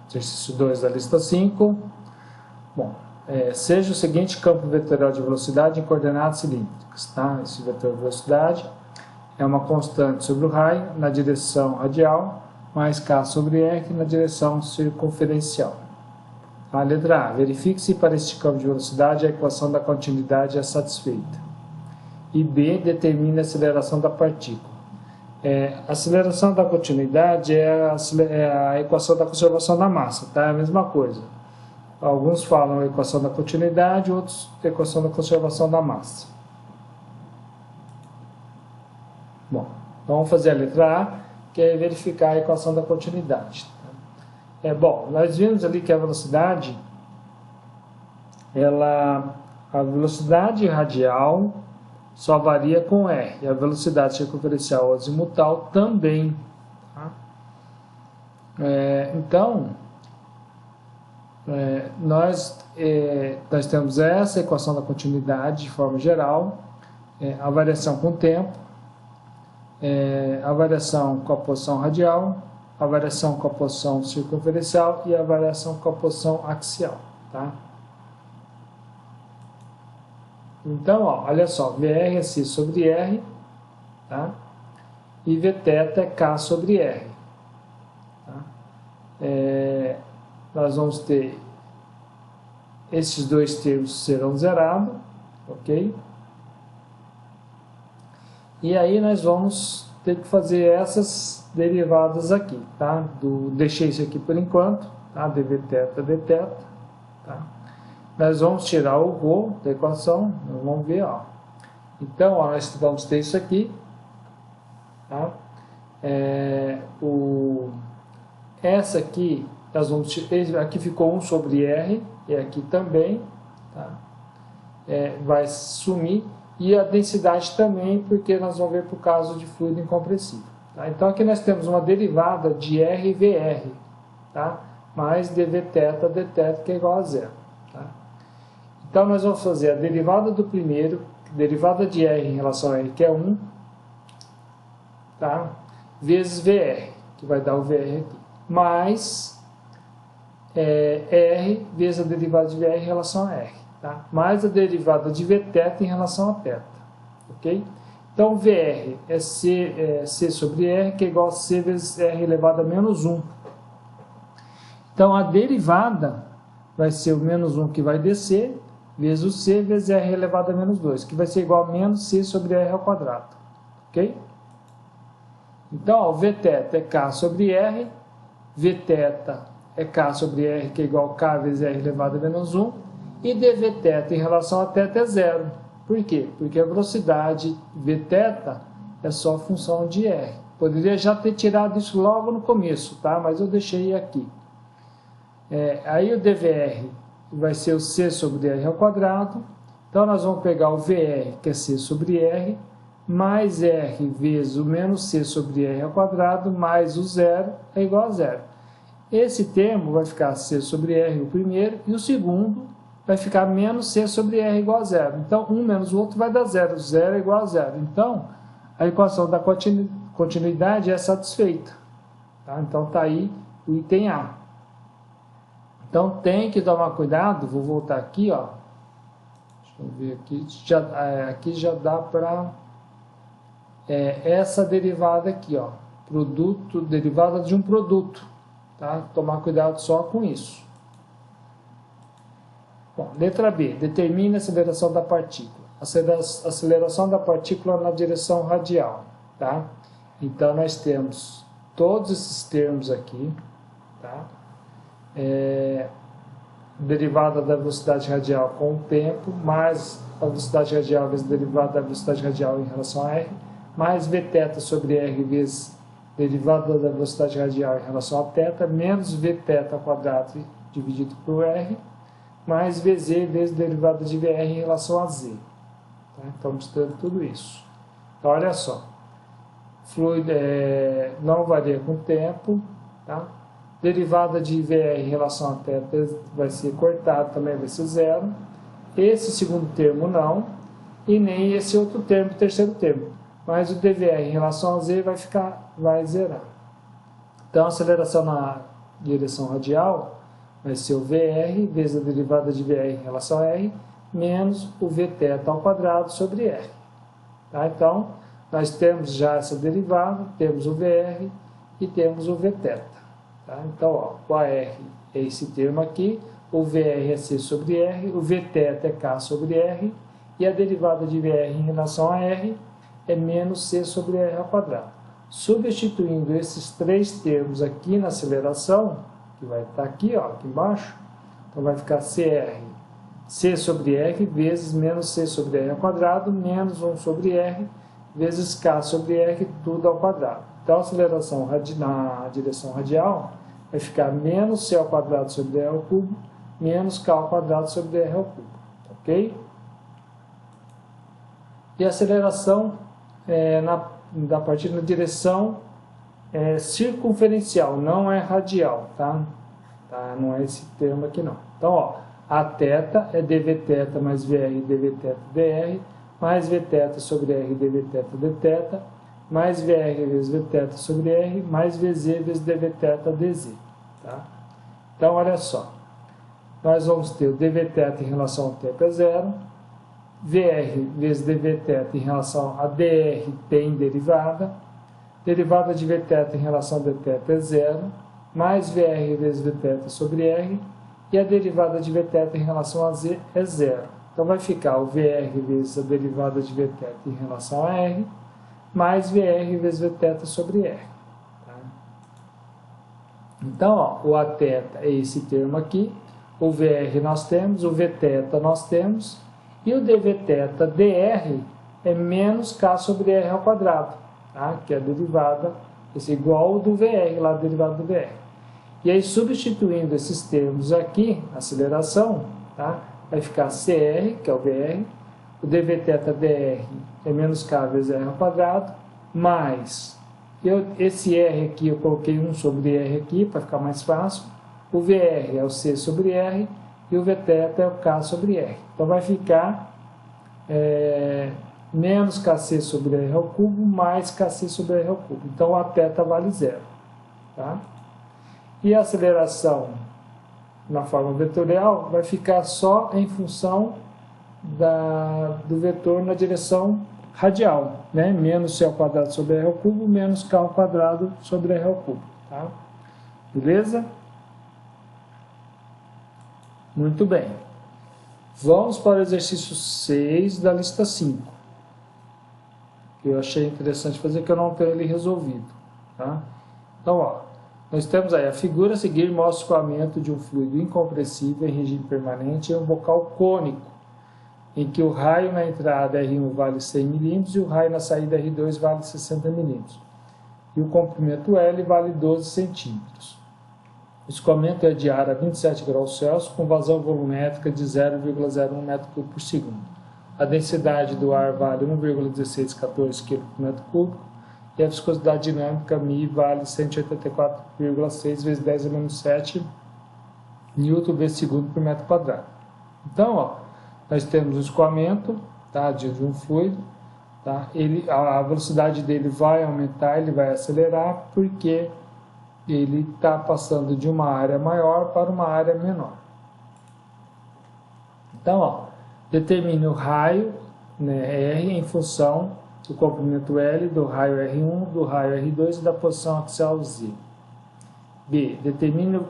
Exercício 2 da lista 5. Bom, seja o seguinte campo vetorial de velocidade em coordenadas cilíndricas. Tá? Esse vetor de velocidade é uma constante sobre o raio na direção radial, mais k sobre r na direção circunferencial. A letra A. Verifique se para este campo de velocidade a equação da continuidade é satisfeita. E B. Determine a aceleração da partícula. A aceleração da continuidade é a equação da conservação da massa, tá? É a mesma coisa. Alguns falam a equação da continuidade, outros a equação da conservação da massa. Bom, então vamos fazer a letra A, que é verificar a equação da continuidade. Bom, nós vimos ali que a velocidade, a velocidade radial só varia com R, e a velocidade circunferencial azimutal também. Tá? Então, nós temos essa equação da continuidade de forma geral, a variação com o tempo, a variação com a posição radial, a variação com a posição circunferencial e a variação com a posição axial. Tá? Então, olha só, VR é C sobre R, tá? E Vθ é K sobre R. Tá? Nós vamos ter, esses dois termos serão zerados, ok? E aí nós vamos ter que fazer essas derivadas aqui, tá? Deixei isso aqui por enquanto, tá? dvθ, dθ, tá? Nós vamos tirar o ρ da equação, nós vamos ver, ó. Então, nós vamos ter isso aqui, tá? Essa aqui, nós vamos tirar, aqui ficou 1 sobre R, e aqui também, tá? Vai sumir, e a densidade também, porque nós vamos ver por causa de fluido incompressível. Tá? Então, aqui nós temos uma derivada de R e VR, tá? Mais dvθ, dθ, que é igual a zero. Tá? Então, nós vamos fazer a derivada do primeiro, derivada de R em relação a R, que é 1, tá? Vezes VR, que vai dar o VR aqui, mais R vezes a derivada de VR em relação a R, tá? Mais a derivada de Vθ em relação a θ, ok? Então, VR é C sobre R, que é igual a C vezes R elevado a menos 1. Então, a derivada vai ser o menos 1 que vai descer, vezes o C vezes R elevado a menos 2, que vai ser igual a menos C sobre R ao quadrado. Ok? Então, o Vθ é K sobre R, Vθ é K sobre R, que é igual a K vezes R elevado a menos 1, e dvθ em relação a θ é zero. Por quê? Porque a velocidade Vθ é só função de R. Poderia já ter tirado isso logo no começo, tá? Mas eu deixei aqui. Aí o dvr vai ser o C sobre R ao quadrado. Então, nós vamos pegar o VR, que é C sobre R, mais R vezes o menos C sobre R ao quadrado, mais o zero, é igual a zero. Esse termo vai ficar C sobre R o primeiro, e o segundo vai ficar menos C sobre R igual a zero. Então, um menos o outro vai dar zero. Zero é igual a zero. Então, a equação da continuidade é satisfeita. Tá? Então, está aí o item A. Então, tem que tomar cuidado. Vou voltar aqui, ó. Deixa eu ver aqui. Aqui já dá para... essa derivada aqui, ó. Derivada de um produto. Tá? Tomar cuidado só com isso. Bom, letra B. Determine a aceleração da partícula. Aceleração da partícula na direção radial. Tá? Então, nós temos todos esses termos aqui. Tá? Derivada da velocidade radial com o tempo, mais a velocidade radial vezes derivada da velocidade radial em relação a R, mais Vθ sobre R vezes derivada da velocidade radial em relação a θ, menos Vθ ao quadrado dividido por R, mais Vz vezes derivada de VR em relação a Z. Tá? Então, misturando tudo isso. Então, olha só. Fluido não varia com o tempo. Tá? Derivada de VR em relação a θ vai ser cortado, também vai ser zero. Esse segundo termo não. E nem esse outro termo, terceiro termo. Mas o dvr em relação a Z vai zerar. Então, a aceleração direção radial, vai ser o VR vezes a derivada de VR em relação a R, menos o Vθ ao quadrado sobre R. Tá? Então, nós temos já essa derivada, temos o VR e temos o Vθ. Tá? Então, ó, o AR é esse termo aqui, o VR é C sobre R, o Vθ é K sobre R, e a derivada de VR em relação a R é menos C sobre R ao quadrado. Substituindo esses três termos aqui na aceleração, que vai estar aqui, ó, aqui embaixo, então vai ficar CR, C sobre R vezes menos C sobre R ao quadrado, menos 1 sobre R, vezes K sobre R, tudo ao quadrado. Então, a aceleração na direção radial vai ficar menos C ao quadrado sobre R ao cubo, menos K ao quadrado sobre R ao cubo. Ok? E a aceleração da partir da direção circunferencial, não é radial, tá? Não é esse termo aqui não. Então, ó, a θ é dvθ mais VR dvθ dr, mais Vθ sobre R dvθ dθ, mais VR vezes Vθ sobre R, mais Vz vezes dvθ dz. Tá? Então, olha só. Nós vamos ter o dvθ em relação ao tempo é zero, VR vezes dvθ em relação a dr tem derivada, derivada de Vθ em relação a dθ é zero, mais VR vezes Vθ sobre R, e a derivada de Vθ em relação a z é zero. Então vai ficar o VR vezes a derivada de Vθ em relação a R, mais VR vezes Vθ sobre R. Tá? Então, ó, o Aθ é esse termo aqui, o VR nós temos, o Vθ nós temos, e o dvθ dr é menos K sobre R ao quadrado, tá? Que é a derivada, esse igual ao do VR, lá a derivada do VR. E aí, substituindo esses termos aqui, aceleração, tá? Vai ficar CR, que é o VR, o dvθ dr é menos K vezes R ao quadrado, mais, esse R aqui eu coloquei 1 sobre R aqui, para ficar mais fácil, o VR é o C sobre R, e o Vθ é o K sobre R. Então, vai ficar menos Kc sobre R ao cubo, mais Kc sobre R ao cubo. Então, a θ vale zero. Tá? E a aceleração na forma vetorial vai ficar só em função do vetor na direção radial, né? Menos C ao quadrado sobre R ao cubo, menos K ao quadrado sobre R ao cubo. Tá? Beleza? Muito bem. Vamos para o exercício 6 da lista 5. Que eu achei interessante fazer, que eu não tenho ele resolvido. Tá? Então, ó, nós temos aí a figura a seguir mostra o escoamento de um fluido incompressível em regime permanente em um bocal cônico, em que o raio na entrada R1 vale 100 mm e o raio na saída R2 vale 60 mm. E o comprimento L vale 12 centímetros. O escoamento é de ar a 27 graus Celsius com vazão volumétrica de 0,01 m3 por segundo. A densidade do ar vale 1,1614 kg por metro cúbico e a viscosidade dinâmica μ vale 184,6 vezes 10 a menos 7 Newton vezes segundo por metro quadrado. Então, ó, nós temos o escoamento, tá, de um fluido, tá? A velocidade dele vai aumentar, ele vai acelerar, porque ele está passando de uma área maior para uma área menor. Então, ó, determine o raio, né, R em função do comprimento L, do raio R1, do raio R2 e da posição axial Z. B. Determine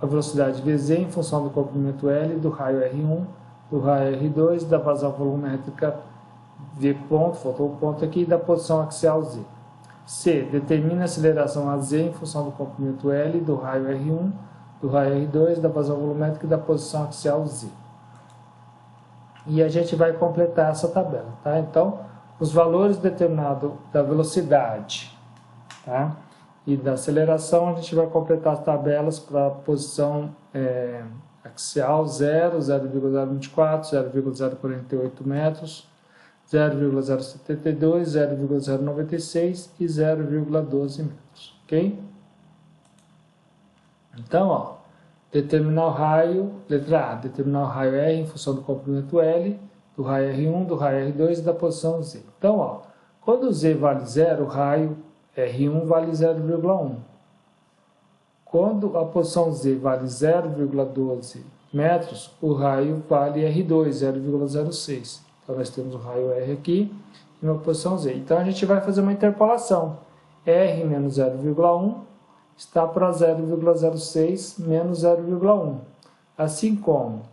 a velocidade Vz em função do comprimento L, do raio R1, do raio R2 e da vazão volumétrica V ponto, faltou o ponto aqui, e da posição axial Z. C. Determine a aceleração AZ em função do comprimento L, do raio R1, do raio R2, da vazão volumétrica e da posição axial Z. E a gente vai completar essa tabela, tá? Então, os valores determinados da velocidade, tá? E da aceleração, a gente vai completar as tabelas para a posição axial 0, 0,024, 0,048 metros, 0,072, 0,096 e 0,12 metros, ok? Então, ó, determinar o raio, letra A, determinar o raio R em função do comprimento L, do raio R1, do raio R2 e da posição Z. Então, ó, quando Z vale 0, o raio R1 vale 0,1. Quando a posição Z vale 0,12 metros, o raio vale R2, 0,06. Então, nós temos o raio R aqui e uma posição Z. Então, a gente vai fazer uma interpolação. R menos 0,1 está para 0,06 menos 0,1. Assim como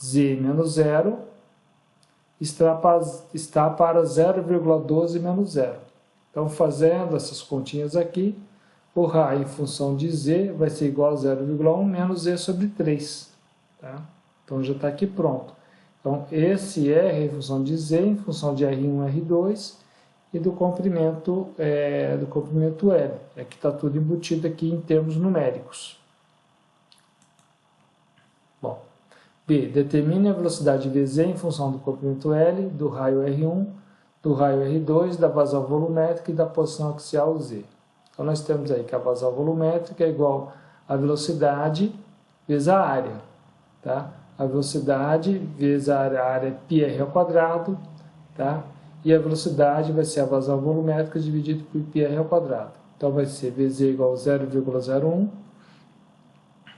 Z menos 0 está para 0,12 menos 0. Então, fazendo essas continhas aqui, o raio em função de Z vai ser igual a 0,1 menos Z sobre 3. Tá? Então, já está aqui pronto. Então, esse R em função de Z, em função de R1, R2 e do comprimento L. Aqui está tudo embutido aqui em termos numéricos. Bom, B. Determine a velocidade Vz em função do comprimento L, do raio R1, do raio R2, da vazão volumétrica e da posição axial Z. Então, nós temos aí que a vazão volumétrica é igual à velocidade vezes a área. Tá? A velocidade vezes a área é πr ao quadrado, tá? E a velocidade vai ser a vazão volumétrica dividido por πr ao quadrado. Então, vai ser Vz igual a 0,01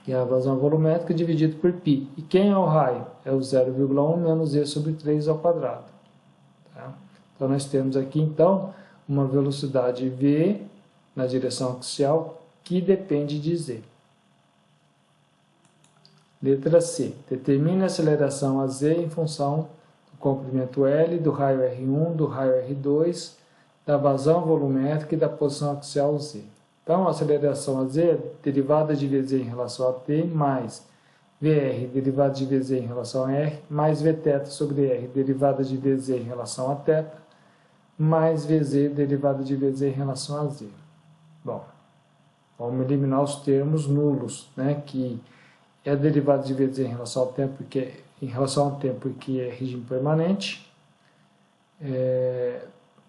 e a vazão volumétrica dividido por π. E quem é o raio? É o 0,1 menos e sobre 3 ao quadrado. Tá? Então, nós temos aqui, então, uma velocidade v na direção axial que depende de z. Letra C. Determine a aceleração a z em função do comprimento L, do raio R1, do raio R2, da vazão volumétrica e da posição axial z. Então, a aceleração a z é derivada de Vz em relação a t, mais Vr, derivada de Vz em relação a r, mais Vθ sobre r, derivada de Vz em relação a θ, mais Vz, derivada de Vz em relação a z. Bom, vamos eliminar os termos nulos, né, que é a derivada de Vz em relação ao tempo, que é regime permanente.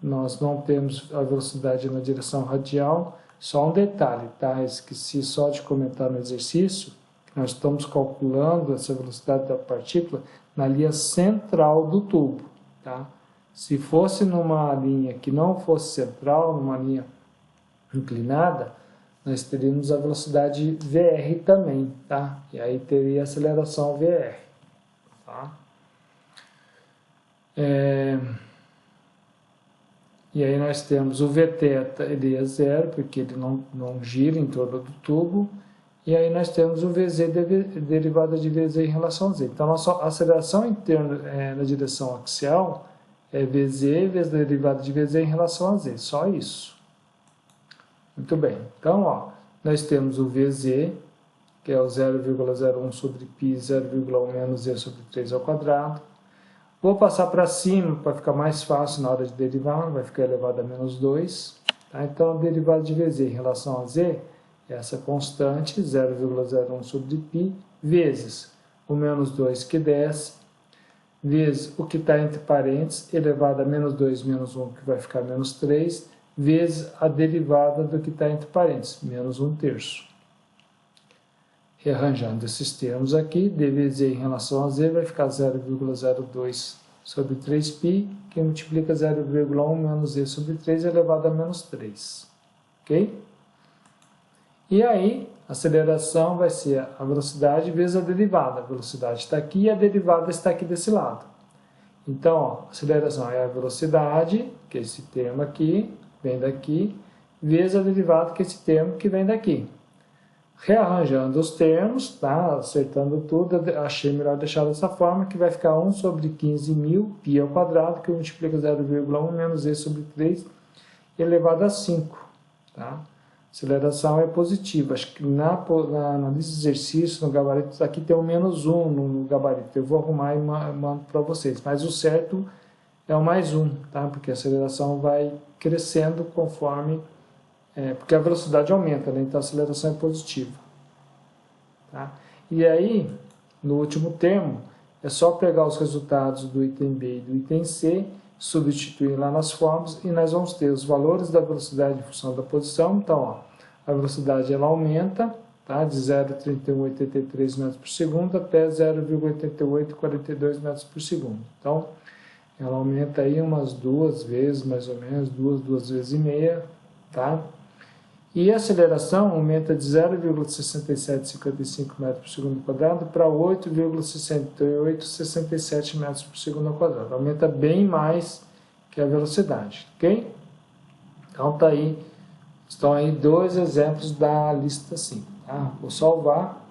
Nós não temos a velocidade na direção radial. Só um detalhe, tá? Esqueci só de comentar no exercício, que nós estamos calculando essa velocidade da partícula na linha central do tubo, tá? Se fosse numa linha que não fosse central, numa linha inclinada, nós teríamos a velocidade VR também, tá? E aí teria a aceleração VR, tá? E aí nós temos o Vθ, ele é zero, porque ele não gira em torno do tubo. E aí nós temos o Vz derivada de Vz em relação a z. Então, a nossa aceleração interna na direção axial é Vz vezes a derivada de Vz em relação a z. Só isso. Muito bem. Então, ó, nós temos o Vz, que é o 0,01 sobre π, 0,1 menos z sobre 3 ao quadrado. Vou passar para cima para ficar mais fácil na hora de derivar, vai ficar elevado a menos 2. Tá? Então, a derivada de Vz em relação a z é essa constante, 0,01 sobre π, vezes o menos 2 que desce, vezes o que está entre parênteses, elevado a menos 2 menos 1, que vai ficar menos 3, vezes a derivada do que está entre parênteses, menos 1/3. Rearranjando esses termos aqui, dvz em relação a z vai ficar 0,02 sobre 3π, que multiplica 0,1 menos z sobre 3 elevado a menos 3. Ok? E aí, a aceleração vai ser a velocidade vezes a derivada. A velocidade está aqui e a derivada está aqui desse lado. Então, ó, a aceleração é a velocidade, que é esse termo aqui, vem daqui, vezes a derivada, que é esse termo que vem daqui. Rearranjando os termos, tá? Acertando tudo, achei melhor deixar dessa forma, que vai ficar 1 sobre 15.000 π ao quadrado, que multiplica 0,1 menos z sobre 3 elevado a 5. Tá? Aceleração é positiva. Acho que na lista de exercícios, no gabarito, aqui tem um menos 1 no gabarito. Eu vou arrumar e mando para vocês. Mas o certo é o mais 1, tá? Porque a aceleração vai crescendo conforme... porque a velocidade aumenta, né? Então a aceleração é positiva. Tá? E aí, no último termo, é só pegar os resultados do item B e do item C, substituir lá nas fórmulas e nós vamos ter os valores da velocidade em função da posição. Então, ó, a velocidade ela aumenta, tá? De 0,3183 metros por segundo até 0,8842 metros por segundo. Então, ela aumenta aí umas 2 vezes, mais ou menos, duas vezes e meia, tá? E a aceleração aumenta de 0,6755 metros por segundo quadrado para 8,6867 metros por segundo quadrado. Aumenta bem mais que a velocidade, ok? Então estão aí 2 exemplos da lista 5. Tá? Vou salvar.